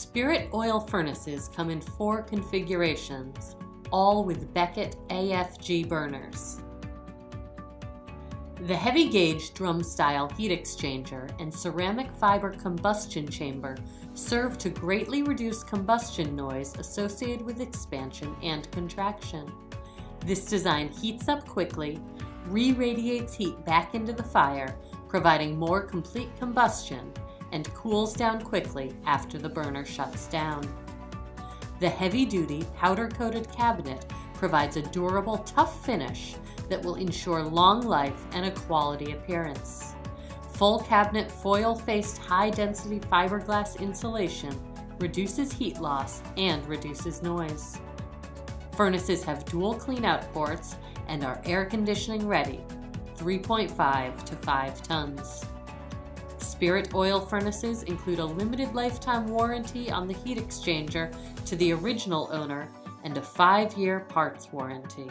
Spirit oil furnaces come in 4 configurations, all with Beckett AFG burners. The heavy gauge drum style heat exchanger and ceramic fiber combustion chamber serve to greatly reduce combustion noise associated with expansion and contraction. This design heats up quickly, re-radiates heat back into the fire, providing more complete combustion, and cools down quickly after the burner shuts down. The heavy-duty powder-coated cabinet provides a durable, tough finish that will ensure long life and a quality appearance. Full cabinet foil-faced high-density fiberglass insulation reduces heat loss and reduces noise. Furnaces have dual cleanout ports and are air conditioning ready, 3.5 to 5 tons. Spirit oil furnaces include a limited lifetime warranty on the heat exchanger to the original owner and a 5-year parts warranty.